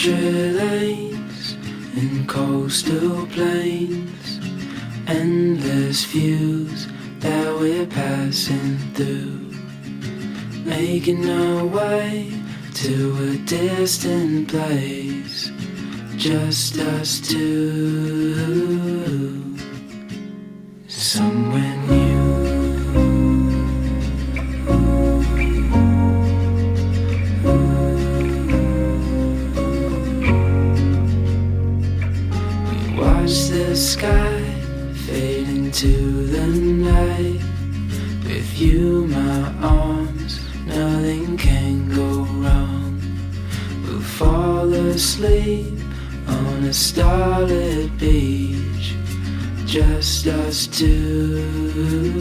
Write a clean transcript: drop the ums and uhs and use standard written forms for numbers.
country lanes and coastal plains, endless views that we're passing through, making our way to a distant place, just us two, somewhere new. Watch the sky fade into the night. With you, my arms, nothing can go wrong. We'll fall asleep on a starlit beach, just us two.